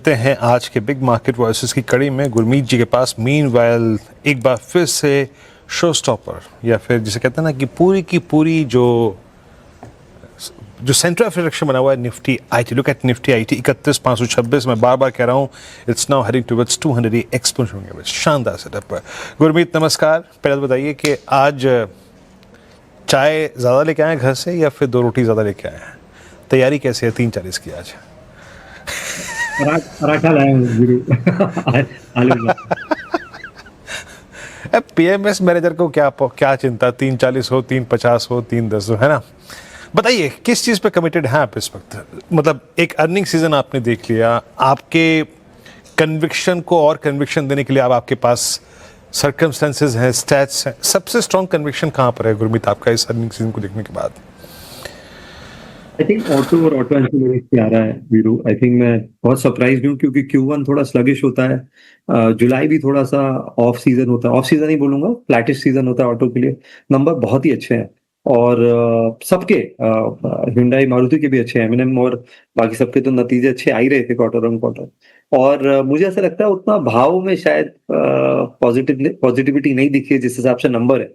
करते हैं आज के बिग मार्केट वॉइसेस की कड़ी में गुरमीत जी के पास। मीनवाइल एक बार फिर से शो स्टॉपर या फिर जिसे कहते हैं ना कि पूरी की पूरी जो सेंटर ऑफ डायरेक्शन बना हुआ है Nifty IT. Look at Nifty IT 31,526। मैं बार बार कह रहा हूँ it's now heading towards 200 exponential. शानदार सेटअप पर। गुरमीत नमस्कार। पहले तो बताइए कि आज चाय ज़्यादा लेके आए घर से या फिर 2 रोटी ज़्यादा लेके आए हैं? तैयारी कैसे है 3:40 की आज? पराठा लाया हूँ गुरु। आलू का। पीएमएस मैनेजर को क्या क्या चिंता, 3:40 हो, 3:50 हो, 3:10 हो, है ना? बताइए किस चीज़ पे कमिटेड हैं आप इस वक्त? मतलब एक अर्निंग सीजन आपने देख लिया, आपके कन्विक्शन को और कन्विक्शन देने के लिए अब आपके पास सर्कमस्टेंसेज हैं, स्टैट्स हैं। सबसे स्ट्रॉन्ग कन्विक्शन कहाँ पर है गुरमीत आपका इस अर्निंग सीजन को देखने के बाद? आई थिंक ऑटो और ऑटो एंसिलरीज पे आ रहा है वीरू। आई थिंक मैं बहुत सरप्राइज हूँ क्योंकि Q1 थोड़ा स्लगिश होता है। जुलाई भी थोड़ा सा ऑफ सीजन होता है, ऑफ सीजन ही बोलूंगा, फ्लैटिश सीजन होता है ऑटो के लिए। नंबर बहुत ही अच्छे हैं और सबके Hyundai मारुति के भी अच्छे हैं, M&M और बाकी सबके तो नतीजे अच्छे आ ही रहे थे क्वार्टर ऑन क्वार्टर। और मुझे ऐसा लगता है उतना भाव में शायद पॉजिटिविटी नहीं दिखी है जिस हिसाब से नंबर है।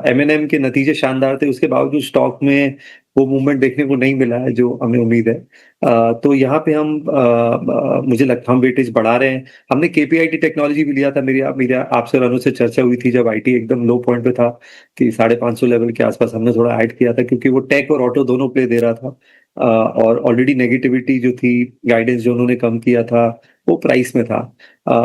M&M के नतीजे शानदार थे, उसके बावजूद स्टॉक में वो मूवमेंट देखने को नहीं मिला है जो हमें उम्मीद है। तो यहाँ पे मुझे लगता हम वेटेज बढ़ा रहे हैं। हमने KPIT टेक्नोलॉजी भी लिया था, मेरी आपसे और अनु से चर्चा हुई थी जब आईटी एकदम लो पॉइंट पे था कि 550 लेवल के आसपास। हमने थोड़ा ऐड किया था क्योंकि वो टेक और ऑटो दोनों प्ले दे रहा था। और ऑलरेडी नेगेटिविटी जो थी, गाइडेंस जो उन्होंने कम किया था, वो प्राइस में था।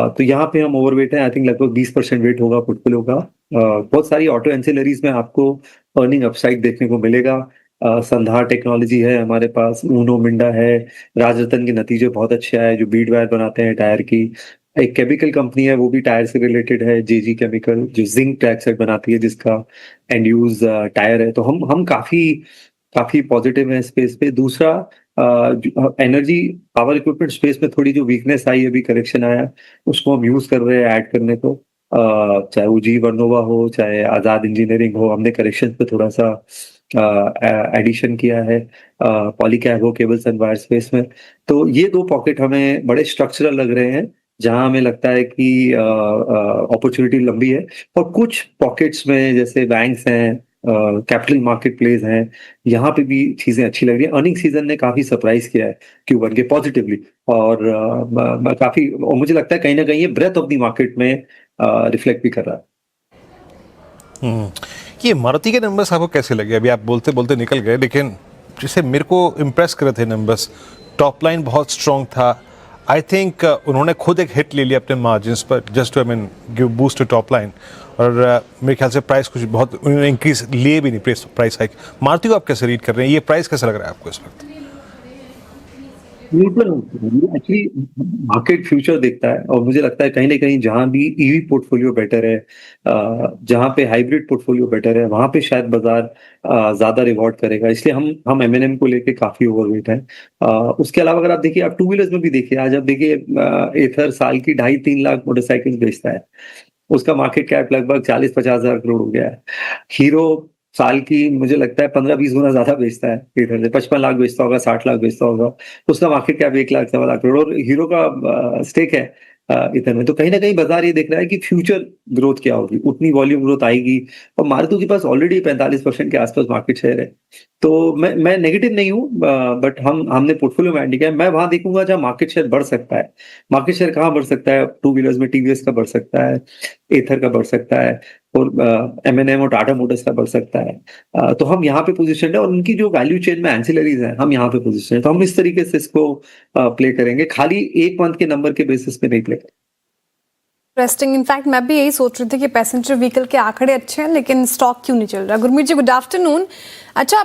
तो यहाँ पे हम ओवरवेट है। आई थिंक लगभग 20% वेट होगा पोर्टफोलियो का। बहुत सारी ऑटो एंसिलरीज में आपको अर्निंग अपसाइड देखने को मिलेगा। संधार टेक्नोलॉजी है हमारे पास, ऊनो मिंडा है, राजरतन के नतीजे बहुत अच्छे आए जो बीड वायर बनाते हैं टायर की। एक केमिकल कंपनी है वो भी टायर से रिलेटेड है, JG केमिकल, जो जिंक ट्रैक्साइड बनाती है जिसका एंड यूज टायर है। तो हम काफी काफी पॉजिटिव है स्पेस पे। दूसरा, एनर्जी पावर इक्विपमेंट स्पेस में थोड़ी जो वीकनेस आई, अभी करेक्शन आया, उसको हम यूज कर रहे हैं ऐड करने को। चाहे वो जी वर्नोवा हो, चाहे आजाद इंजीनियरिंग हो, हमने करेक्शन पे थोड़ा सा एडिशन किया है पॉलीकैब हो, केबल्स एंड वायर स्पेस में। तो ये 2 पॉकेट हमें बड़े स्ट्रक्चरल लग रहे हैं जहां हमें लगता है कि अपॉर्चुनिटी लंबी है। और कुछ पॉकेट्स में जैसे बैंक्स हैं, कैपिटल मार्केट प्लेस हैं, यहाँ पे भी चीजें अच्छी लग रही है। अर्निंग सीजन ने काफी सरप्राइज किया है Q1 के पॉजिटिवली। और काफी, और मुझे लगता है कहीं ना कहीं ये ब्रेथ ऑफ द मार्केट में रिफ्लेक्ट भी कर रहा है। ये मारुति के नंबर्स आपको कैसे लगे? अभी आप बोलते बोलते निकल गए, लेकिन जैसे मेरे को इम्प्रेस कर रहे थे नंबर्स। टॉप लाइन बहुत स्ट्रॉन्ग था। आई थिंक उन्होंने खुद एक हिट ले लिया अपने मार्जिन्स पर, just to give boost to top line. और मेरे ख्याल से प्राइस कुछ बहुत उन्होंने इंक्रीज लिए भी नहीं, प्राइस हाइक। मारुति को आप कैसे रीड कर रहे हैं? ये प्राइस कैसा लग रहा है आपको इस वक्त? एक्चुअली मार्केट फ्यूचर देखता है और मुझे लगता है कहीं ना कहीं जहां भी EV पोर्टफोलियो बेटर है, जहां पे हाइब्रिड पोर्टफोलियो बेटर है, वहां पे शायद बाजार ज्यादा रिवॉर्ड करेगा। इसलिए हम M&M को लेके काफी ओवरवेट है। उसके अलावा अगर आप देखिए, आप टू व्हीलर्स में भी देखिए, आज आप देखिए एथर साल की 2.5-3 लाख मोटरसाइकिल बेचता है, उसका मार्केट कैप लगभग 40-50 हजार करोड़ हो गया है। हीरो साल की मुझे लगता है 15-20 गुना ज्यादा बेचता है, 55 लाख बेचता होगा, 60 लाख बेचता होगा, उसका मार्केट कैप 1 लाख 1.25 लाख करोड़। और हीरो का स्टेक है इतने में। तो कहीं ना कहीं बाजार ये देख रहा है कि फ्यूचर ग्रोथ क्या होगी, उतनी वॉल्यूम ग्रोथ आएगी। और मारुति के पास ऑलरेडी 45% के आसपास मार्केट शेयर है। तो मैं नेगेटिव नहीं हूँ, बट हमने पोर्टफोलियो में ऐड किया है। मैं वहां देखूंगा जहां मार्केट शेयर बढ़ सकता है। मार्केट शेयर कहाँ बढ़ सकता है? टू व्हीलर्स में TVS का बढ़ सकता है, एथर का बढ़ सकता है, और M&M और टाटा मोटर्स का बढ़ सकता है। तो हम यहाँ पे पोजीशन है और उनकी जो वैल्यू चेन में एंसिलरीज हैं, हम यहाँ पे पोजीशन है। तो हम इस तरीके से इसको प्ले करेंगे, खाली एक मंथ के नंबर के बेसिस पे नहीं प्ले करेंगे। इंटरेस्टिंग। इनफैक्ट मैं भी यही सोच रही थी कि पैसेंजर व्हीकल के आंकड़े अच्छे हैं लेकिन स्टॉक क्यों नहीं चल रहा। गुरमीत जी, गुड आफ्टरनून। अच्छा,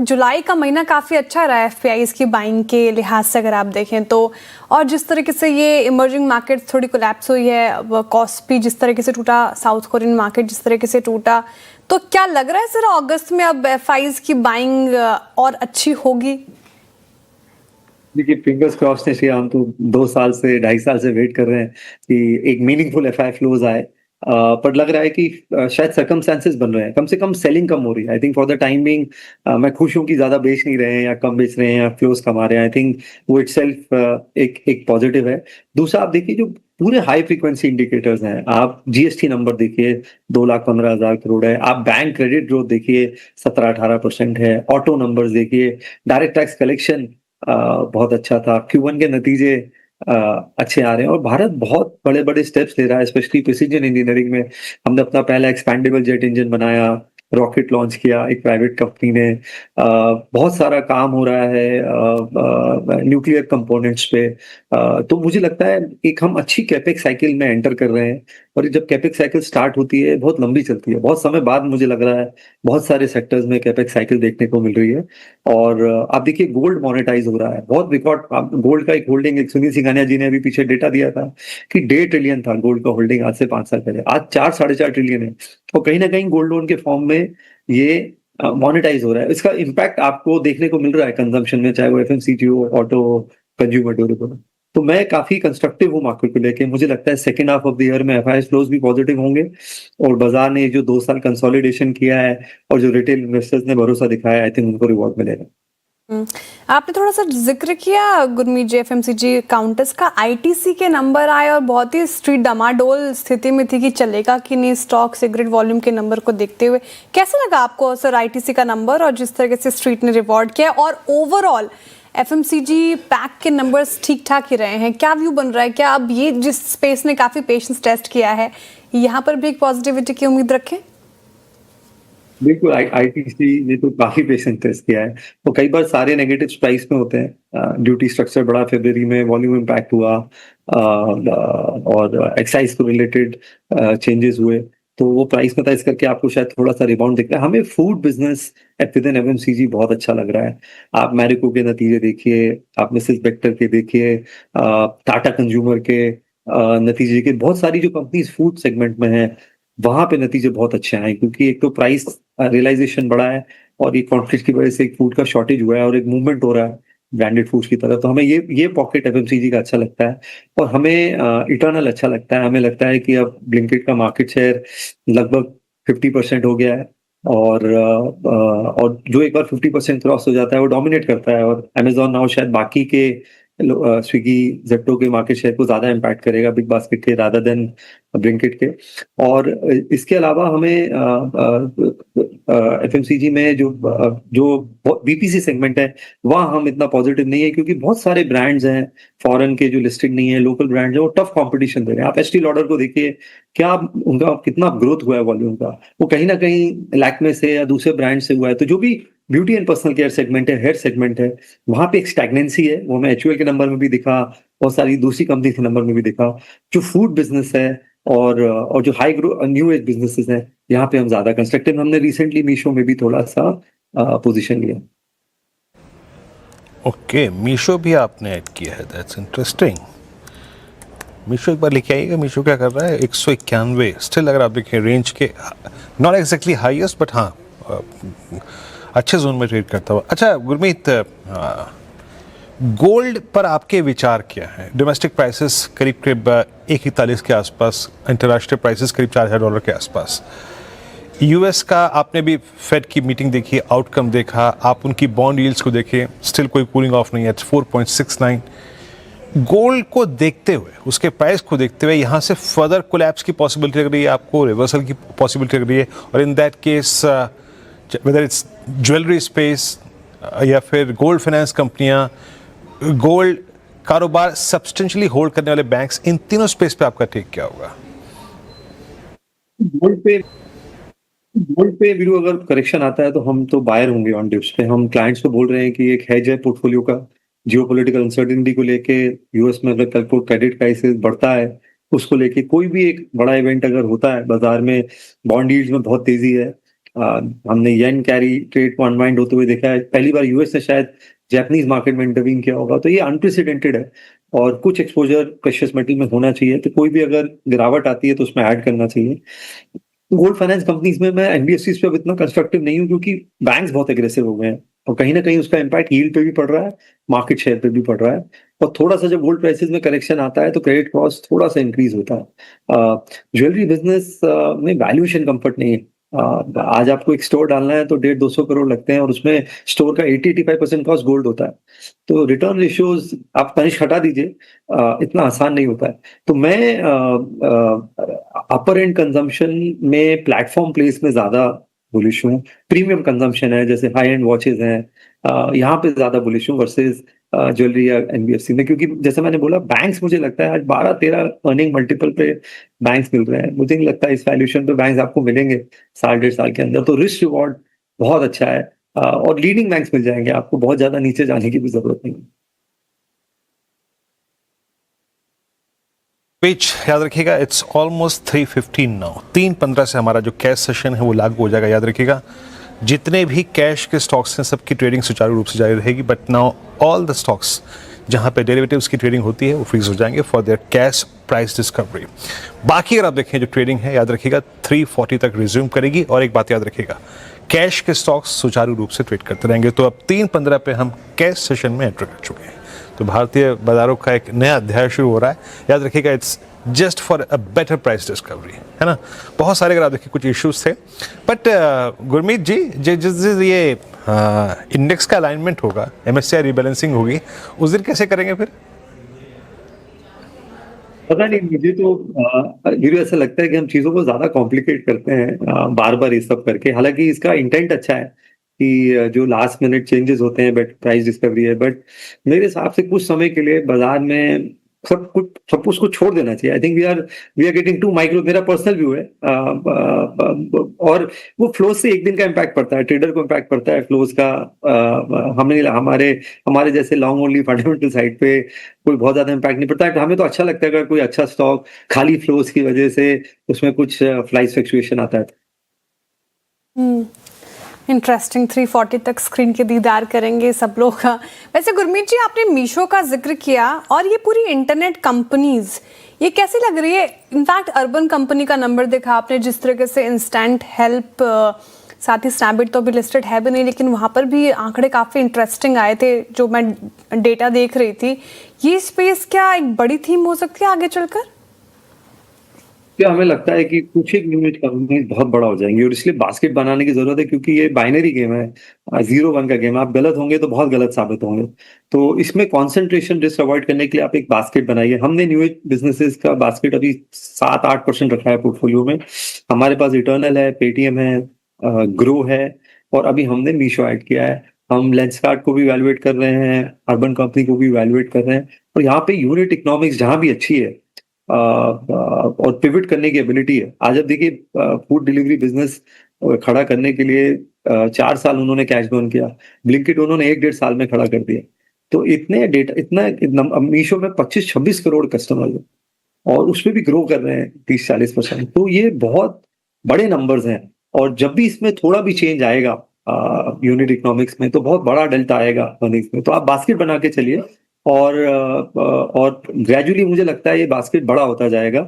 जुलाई का महीना काफ़ी अच्छा रहा है FPIs की बाइंग के लिहाज से अगर आप देखें तो, और जिस तरीके से ये इमर्जिंग मार्केट थोड़ी कोलैप्स हुई है, कॉस्ट भी जिस तरीके से टूटा, साउथ कोरियन मार्केट जिस तरीके से टूटा, तो क्या लग रहा है सर अगस्त में अब FIs की बाइंग और अच्छी होगी? देखिए, फिंगर्स क्रॉस ने, हम तो 2 साल से 2.5 साल से वेट कर रहे हैं कि एक मीनिंगफुल FI फ्लोज आए। पर लग रहा है कि शायद सर्कमस्टेंसेस बन रहे हैं, कम से कम सेलिंग कम हो रही है। I think for the time being मैं खुश हूँ कि ज्यादा बेच नहीं रहे हैं या कम बेच रहे हैं या फ्लोस कमा रहे हैं। आई थिंक वो इटसेल्फ एक पॉजिटिव है। दूसरा, आप देखिए जो पूरे हाई फ्रीक्वेंसी इंडिकेटर्स हैं, आप जीएसटी नंबर देखिए 2,15,000 करोड़ है, आप बैंक क्रेडिट ग्रोथ देखिए 17-18% है, ऑटो नंबर्स देखिए, डायरेक्ट टैक्स कलेक्शन बहुत अच्छा था, Q1 के नतीजे अच्छे आ रहे हैं और भारत बहुत बड़े बड़े स्टेप्स ले रहा है, स्पेशली प्रिसीजन इंजीनियरिंग में। हमने अपना पहला एक्सपैंडेबल जेट इंजन बनाया, रॉकेट लॉन्च किया एक प्राइवेट कंपनी ने, बहुत सारा काम हो रहा है न्यूक्लियर कंपोनेंट्स पे। तो मुझे लगता है एक हम अच्छी कैपेक्स साइकिल में एंटर कर रहे हैं और जब कैपेक्स साइकिल स्टार्ट होती है बहुत लंबी चलती है, बहुत समय बाद मुझे लग रहा है बहुत सारे सेक्टर्स में कैपेक्स साइकिल देखने को मिल रही है। और आप देखिए गोल्ड मोनेटाइज हो रहा है, बहुत रिकॉर्ड गोल्ड का एक होल्डिंग, एक सुनील सिंघानिया जी ने अभी पीछे डेटा दिया था कि 1.5 ट्रिलियन था गोल्ड का होल्डिंग आज से 5 साल पहले, आज 4-4.5 ट्रिलियन है। और कहीं ना कहीं गोल्ड लोन के फॉर्म में ये मोनेटाइज हो रहा है। इसका इम्पैक्ट आपको देखने को मिल रहा है कंजम्पशन में, चाहे वो एफएमसीजी हो, ऑटो, कंज्यूमर ड्यूरेबल। तो मैं काफी कंस्ट्रक्टिव हूँ मार्केट को लेके। मुझे लगता है second half of the year में एफआईआई फ्लोज भी पॉजिटिव होंगे और बाजार ने जो 2 साल कंसोलिडेशन किया है और जो रिटेल इन्वेस्टर्स ने भरोसा दिखाया है, आई थिंक उनको रिवॉर्ड मिलेगा। आपने थोड़ा सा जिक्र किया गुरमीत जी एफएमसीजी काउंटर्स का, आईटीसी के नंबर आए और बहुत ही स्ट्रीट डमाडोल स्थिति में थी कि चलेगा कि नहीं स्टॉक सिगरेट वॉल्यूम के नंबर को देखते हुए। कैसे लगा आपको सर आईटीसी का नंबर और जिस तरह से स्ट्रीट ने रिवॉर्ड किया, और ओवरऑल एफएमसीजी पैक के नंबर्स ठीक ठाक ही रहे हैं, क्या व्यू बन रहा है? क्या अब ये जिस स्पेस ने काफी पेशेंस टेस्ट किया है यहाँ पर भी एक पॉजिटिविटी की उम्मीद रखें? बिल्कुल, आईटीसी ने तो काफी पेशेंस टेस्ट किया है। तो कई बार सारे नेगेटिव प्राइस में होते हैं, ड्यूटी स्ट्रक्चर बड़ा फरवरी में वॉल्यूम इम्पैक्ट हुआ और एक्साइज को रिलेटेड चेंजेस हुए, तो वो प्राइस में था, इस करके आपको शायद थोड़ा सा रिबाउंड दिख रहा है। हमें food business with in FMCG बहुत अच्छा लग रहा है। आप मैरिको के नतीजे देखिए, आप मिसेस बेक्टर के देखिए, टाटा कंज्यूमर के नतीजे के, बहुत सारी जो कंपनीज फूड सेगमेंट में है वहां पे नतीजे बहुत अच्छे आए, क्योंकि एक तो प्राइस रियलाइजेशन बढ़ा है और ये कॉन्फ्लिक्ट की वजह से एक फूड का शॉर्टेज हुआ है और एक मूवमेंट हो रहा है ब्रांडेड फूड्स की तरफ। तो हमें ये पॉकेट एफएमसीजी का अच्छा लगता है और हमें इटर्नल अच्छा लगता है। हमें लगता है कि अब ब्लिंकिट का मार्केट शेयर लगभग 50% हो गया है और जो एक बार 50% क्रॉस हो जाता है वो डोमिनेट करता है, और अमेजोन नाउ शायद बाकी के स्विगी जेप्टो के मार्केट शेयर को ज्यादा इम्पैक्ट करेगा बिग बास्केट के रादर देन ब्लिंकिट के। और इसके अलावा हमें एफएमसीजी में जो बीपीसी सेगमेंट है वहाँ हम इतना पॉजिटिव नहीं है, क्योंकि बहुत सारे ब्रांड्स हैं फॉरेन के जो लिस्टेड नहीं है, लोकल ब्रांड्स हैं, वो टफ कंपटीशन दे रहे हैं। आप एस्टी लॉडर को देखिए, क्या उनका कितना ग्रोथ हुआ है वॉल्यूम का, वो कहीं ना कहीं लैक्मे से या दूसरे ब्रांड से हुआ है। तो जो भी beauty and personal care segment है, हेयर सेगमेंट है, वहां पे एक स्टैग्नेंसी है, वो हमें एचयूएल के नंबर में भी दिखा, बहुत सारी दूसरी कंपनी के नंबर में भी दिखा। जो फूड बिजनेस है और जो high grow new age businesses हैं, यहाँ पे हम ज्यादा कंस्ट्रक्टिव। हमने रिसेंटली मीशो में भी थोड़ा सा पोजीशन लिया। ओके, मीशो भी आपने ऐड किया है, दैट्स इंटरेस्टिंग। मीशो एक बार लेके आइएगा, मीशो क्या कर रहा है, 191 स्टिल। अगर आप देखें रेंज के, नॉट एग्जैक्टली हाईएस्ट बट हाँ अच्छे जोन में ट्रेड करता हुआ। अच्छा गुरमीत, गोल्ड पर आपके विचार क्या है? डोमेस्टिक प्राइसेस करीब करीब 141 के आसपास, अंतर्राष्ट्रीय प्राइसेस करीब $4,000 के आसपास। यूएस का आपने भी फेड की मीटिंग देखी, आउटकम देखा, आप उनकी बॉन्ड यील्ड्स को देखें, स्टिल कोई कूलिंग ऑफ नहीं है, 4.69। गोल्ड को देखते हुए, उसके प्राइस को देखते हुए, यहाँ से फर्दर कोलैप्स की पॉसिबिलिटी लग रही है आपको, रिवर्सल की पॉसिबिलिटी लग रही है? और in that case whether it's jewellery space या फिर गोल्ड फाइनेंस कंपनियां, गोल्ड कारोबार सब्सटेंशियली होल्ड करने वाले बैंक्स, इन तीनों स्पेस पे आपका टेक क्या होगा? गोल्ड पे वीरू अगर करेक्शन आता है तो हम तो बायर होंगे ऑन डिप्स पे। हम क्लाइंट्स को बोल रहे हैं कि एक हेज है पोर्टफोलियो का, जियोपॉलिटिकल अनसर्टेनिटी को लेके, यूएस में अगर कल को क्रेडिट क्राइसिस बढ़ता है उसको लेके, कोई भी एक बड़ा इवेंट अगर होता है बाजार में, बॉन्ड यील्ड्स में बहुत तेजी है। हमने येन कैरी ट्रेड को अनवाइंड होते हुए देखा है, पहली बार यूएस ने शायद जापानीज मार्केट में इंटरवीन किया होगा। तो ये अनप्रेसिडेंटेड है और कुछ एक्सपोजर प्रेशियस मेटल में होना चाहिए। तो कोई भी अगर गिरावट आती है तो उसमें ऐड करना चाहिए। गोल्ड फाइनेंस कंपनीज में मैं एनबीएफसीज पे अब इतना कंस्ट्रक्टिव नहीं हूँ, क्योंकि बैंक्स बहुत एग्रेसिव हो गए हैं। और कहीं ना कहीं उसका इम्पैक्ट यील्ड पे भी पड़ रहा है, मार्केट शेयर पे भी पड़ रहा है। और थोड़ा सा जब गोल्ड प्राइसेस में करेक्शन आता है तो क्रेडिट कॉस्ट थोड़ा सा इंक्रीज होता है। ज्वेलरी बिजनेस में वैल्यूएशन कंफर्ट नहीं है। आज आपको एक स्टोर डालना है तो 150-200 करोड़ लगते हैं और उसमें स्टोर का 80-85% कॉस्ट गोल्ड होता है। तो रिटर्न रेशियोज आप तनिष्क हटा दीजिए, इतना आसान नहीं होता है। तो मैं अपर एंड कंजम्पशन में प्लेटफॉर्म प्लेस में ज्यादा बुलिश हूँ। प्रीमियम कंजम्पशन है जैसे हाई एंड वॉचेज हैं, यहाँ पे ज्यादा बुलिश हूँ वर्सेस ज्वेलरी या एनबीएफसी में, क्योंकि जैसे मैंने बोला बैंक्स मुझे लगता है आज 12-13 अर्निंग मल्टीपल पे बैंक्स मिल रहे हैं। मुझे नहीं लगता इस वैल्यूएशन पे बैंक्स आपको मिलेंगे 1.5 साल के अंदर। तो रिस्क रिवॉर्ड बहुत अच्छा है, और लीडिंग बैंक्स मिल जाएंगे आपको, बहुत ज्यादा नीचे जाने की भी जरूरत नहीं है। पिच याद रखिएगा, इट्स ऑलमोस्ट 3:15 नाउ। 3:15 से हमारा जो कैश सेशन है वो लागू हो जाएगा। याद रखिएगा जितने भी कैश के स्टॉक्स हैं सबकी ट्रेडिंग सुचारू रूप से जारी रहेगी, but now all the stocks जहां पे डेरिवेटिव्स की ट्रेडिंग होती है वो फ्रीज हो जाएंगे for their cash price discovery. बाकी अगर आप देखें जो ट्रेडिंग है याद रखिएगा 3:40 तक रिज्यूम करेगी। और एक बात याद रखिएगा, कैश के स्टॉक्स सुचारू रूप से ट्रेड करते रहेंगे। तो अब 3:15 पे हम कैश सेशन में एंटर कर चुके हैं, तो भारतीय बाजारों का एक नया अध्याय शुरू हो रहा है। याद रखिएगा it's just for a better price discovery, है ना। बहुत सारे अगर आप देखिए कुछ इश्यूज थे, बट गुरमीत जी जिस दिन ये इंडेक्स का अलाइनमेंट होगा, एमएससीआई रिबैलेंसिंग होगी, उस दिन कैसे करेंगे फिर? पता नहीं, मुझे तो मुझे ऐसा लगता है कि हम चीजों को ज्यादा कॉम्प्लिकेट करते हैं बार बार ये सब करके। हालांकि इसका इंटेंट अच्छा है कि जो लास्ट मिनट चेंजेस होते हैं बट प्राइस डिस्कवरी है, बट मेरे हिसाब से कुछ समय के लिए बाजार में सब कुछ उसको छोड़ देना चाहिए। I think we are getting to micro, मेरा पर्सनल व्यू है। और वो फ्लोज से एक दिन का इम्पैक्ट पड़ता है, ट्रेडर को इम्पैक्ट पड़ता है फ्लोज का। हमारे जैसे लॉन्ग ओनली फंडामेंटल साइड पे कोई बहुत ज्यादा इम्पैक्ट नहीं पड़ता है। हमें तो अच्छा लगता है अगर कोई अच्छा स्टॉक खाली फ्लोज की वजह से उसमें कुछ फ्लाइस फ्लक्चुएशन आता है। इंटरेस्टिंग। 3:40 तक स्क्रीन के दीदार करेंगे सब लोग का। वैसे गुरमीत जी आपने मीशो का जिक्र किया और ये पूरी इंटरनेट कंपनीज ये कैसी लग रही है? इनफैक्ट अर्बन कंपनी का नंबर देखा आपने, जिस तरीके से इंस्टेंट हेल्प, साथ ही स्नैपडील तो अभी लिस्टेड है भी नहीं, लेकिन वहाँ पर भी आंकड़े काफ़ी इंटरेस्टिंग आए थे जो मैं डेटा देख रही थी। ये स्पेस क्या एक बड़ी थीम हो सकती है आगे चलकर? क्या हमें लगता है कि कुछ एक यूनिट कंपनीज बहुत बड़ा हो जाएंगी और इसलिए बास्केट बनाने की जरूरत है, क्योंकि ये बाइनरी गेम है, 0-1 का गेम है। आप गलत होंगे तो बहुत गलत साबित होंगे। तो इसमें कंसंट्रेशन रिस्क अवॉइड करने के लिए आप एक बास्केट बनाइए। हमने न्यू एज बिजनेसेस का बास्केट अभी 7-8% रखा है पोर्टफोलियो में। हमारे पास इटर्नल है, पेटीएम है, ग्रो है, और अभी हमने मीशो ऐड किया है। हम लेंसकार्ट को भी वैल्यूएट कर रहे हैं, अर्बन कंपनी को भी वैल्यूएट कर रहे हैं। और यहाँ पे यूनिट इकोनॉमिक्स जहां भी अच्छी है और पिवट करने की एबिलिटी है। आज अब देखिए फूड डिलीवरी बिजनेस खड़ा करने के लिए 4 साल उन्होंने कैश बर्न किया, ब्लिंकिट उन्होंने 1-1.5 साल में खड़ा कर दिया। तो इतना मीशो में 25-26 करोड़ कस्टमर है और उसमें भी ग्रो कर रहे हैं 30-40%। तो ये बहुत बड़े नंबर्स हैं, और जब भी इसमें थोड़ा भी चेंज आएगा यूनिट इकोनॉमिक्स में तो बहुत बड़ा डेल्टा आएगा अर्निंग्स में। तो आप बास्केट बना के चलिए, और ग्रेजुअली मुझे लगता है ये बास्केट बड़ा होता जाएगा।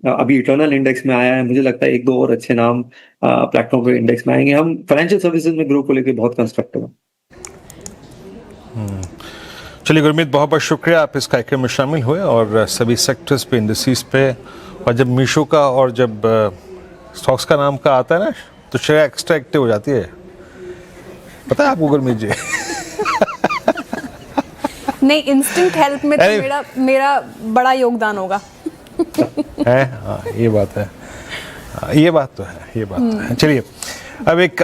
अभी इटर्नल इंडेक्स में आया है, मुझे लगता है 1-2 और अच्छे नाम प्लेटफॉर्म पे इंडेक्स में आएंगे। हम फाइनेंशियल सर्विसेज में ग्रो को लेकर बहुत कंस्ट्रक्टिव हैं। चलिए गुरमीत, बहुत बहुत शुक्रिया आप इस कार्यक्रम में शामिल हुए और सभी सेक्टर्स पे, इंडस्ट्रीज पे। और जब मीशो का और जब स्टॉक्स का नाम का आता है ना तो शेयर एक्स्ट्रा एक्टिव हो जाती है, पता है आपको गुरमीत जी? नहीं, इंस्टेंट हेल्प में तो मेरा बड़ा योगदान होगा। है, हाँ ये बात है, ये बात तो है। चलिए अब एक